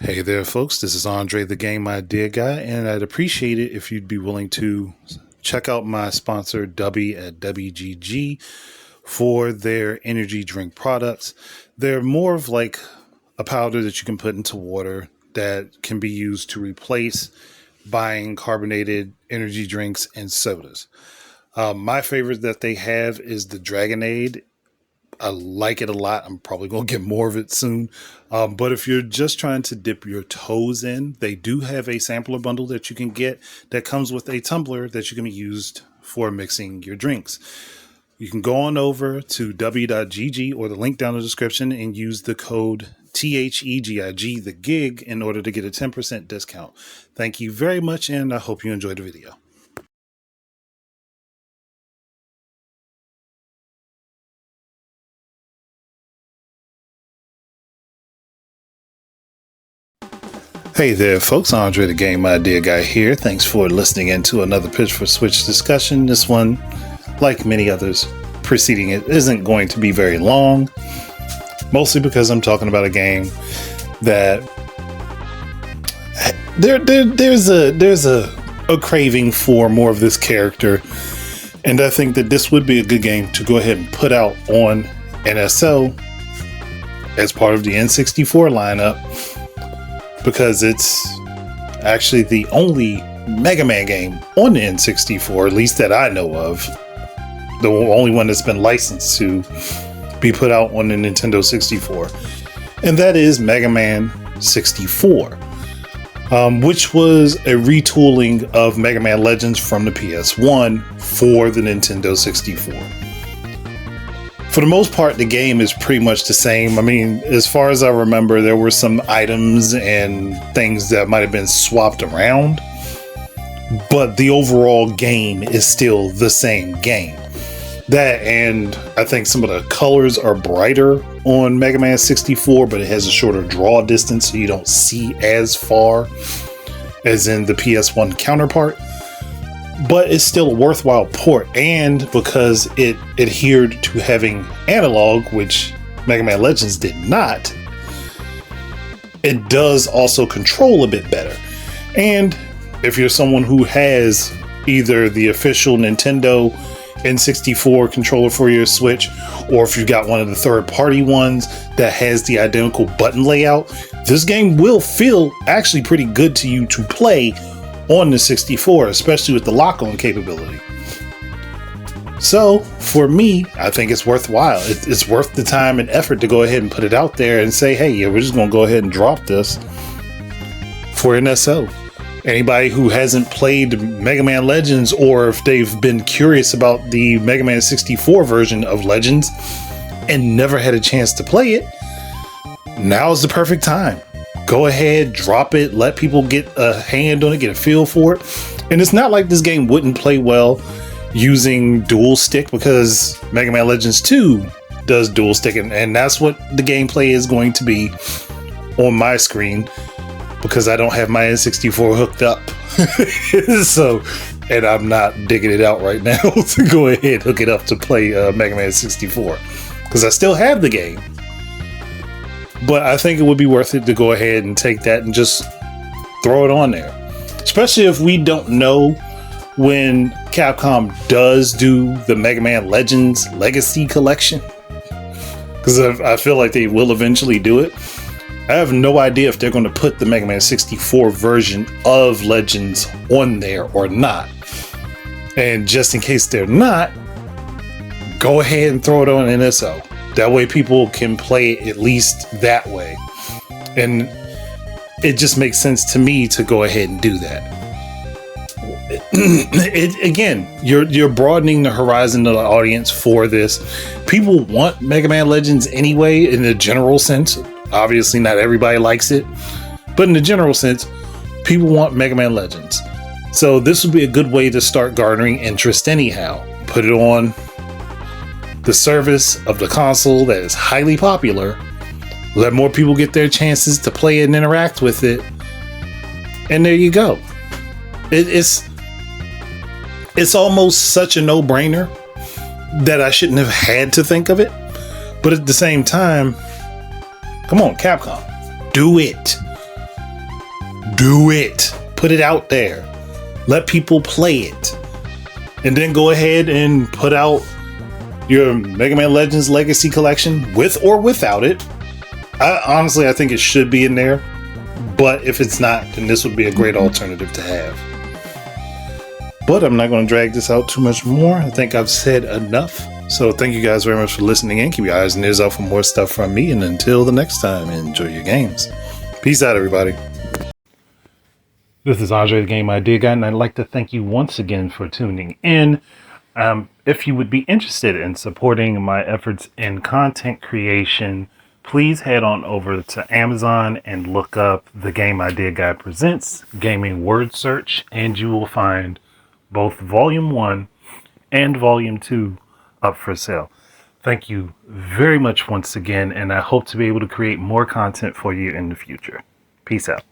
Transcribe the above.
Hey there, folks. This is Andre, the Game Idea Guy, and I'd appreciate it if you'd be willing to check out my sponsor, Dubby at G.I.G, for their energy drink products. They're more of like a powder that you can put into water that can be used to replace buying carbonated energy drinks and sodas. My favorite that they have is the Dragonade. I like it a lot. I'm probably going to get more of it soon. But if you're just trying to dip your toes in, they do have a sampler bundle that you can get that comes with a tumbler that you can use for mixing your drinks. You can go on over to w.gg or the link down in the description and use the code THEGIG, the gig, in order to get a 10% discount. Thank you very much, and I hope you enjoyed the video. Hey there, folks. Andre, the Game Idea Guy here. Thanks for listening in to another Pitch for Switch discussion. This one, like many others preceding it, isn't going to be very long. Mostly because I'm talking about a game that there's a craving for more of this character, and I think that this would be a good game to go ahead and put out on NSO as part of the N64 lineup. Because it's actually the only Mega Man game on the N64, at least that I know of. The only one that's been licensed to be put out on the Nintendo 64. And that is Mega Man 64. Which was a retooling of Mega Man Legends from the PS1 for the Nintendo 64. For the most part, the game is pretty much the same. I mean, as far as I remember, there were some items and things that might have been swapped around, but the overall game is still the same game. That, and I think some of the colors are brighter on Mega Man 64, but it has a shorter draw distance, so you don't see as far as in the PS1 counterpart. But it's still a worthwhile port, and because it adhered to having analog, which Mega Man Legends did not, it does also control a bit better. And if you're someone who has either the official Nintendo N64 controller for your Switch, or if you've got one of the third-party ones that has the identical button layout, this game will feel actually pretty good to you to play on the 64, especially with the lock-on capability. So for me, I think it's worthwhile. It's worth the time and effort to go ahead and put it out there and say, hey, yeah, we're just gonna go ahead and drop this for NSO. Anybody who hasn't played Mega Man Legends, or if they've been curious about the Mega Man 64 version of Legends and never had a chance to play it, now's the perfect time. Go ahead, drop it, let people get a hand on it, get a feel for it. And it's not like this game wouldn't play well using dual stick, because Mega Man Legends 2 does dual stick, and that's what the gameplay is going to be on my screen, because I don't have my N64 hooked up. So, and I'm not digging it out right now to go ahead hook it up to play Mega Man 64, because I still have the game. But I think it would be worth it to go ahead and take that and just throw it on there. Especially if we don't know when Capcom does do the Mega Man Legends Legacy Collection. Because I feel like they will eventually do it. I have no idea if they're going to put the Mega Man 64 version of Legends on there or not. And just in case they're not, go ahead and throw it on NSO. That way people can play it at least that way. And it just makes sense to me to go ahead and do that. Again, you're broadening the horizon of the audience for this. People want Mega Man Legends anyway, in the general sense. Obviously not everybody likes it, but in the general sense, people want Mega Man Legends. So this would be a good way to start garnering interest anyhow. Put it on the service of the console that is highly popular, let more people get their chances to play it and interact with it, and there you go. It's almost such a no-brainer that I shouldn't have had to think of it, but at the same time, come on, Capcom, do it. Do it. Put it out there. Let people play it. And then go ahead and put out your Mega Man Legends Legacy Collection with or without it. Honestly, I think it should be in there. But if it's not, then this would be a great alternative to have. But I'm not going to drag this out too much more. I think I've said enough. So thank you guys very much for listening in. Keep your eyes and ears out for more stuff from me. And until the next time, enjoy your games. Peace out, everybody. This is Andre, the Game Idea Guy, and I'd like to thank you once again for tuning in. If you would be interested in supporting my efforts in content creation, please head on over to Amazon and look up The Game Idea Guy Presents Gaming Word Search, and you will find both Volume 1 and Volume 2 up for sale. Thank you very much once again, and I hope to be able to create more content for you in the future. Peace out.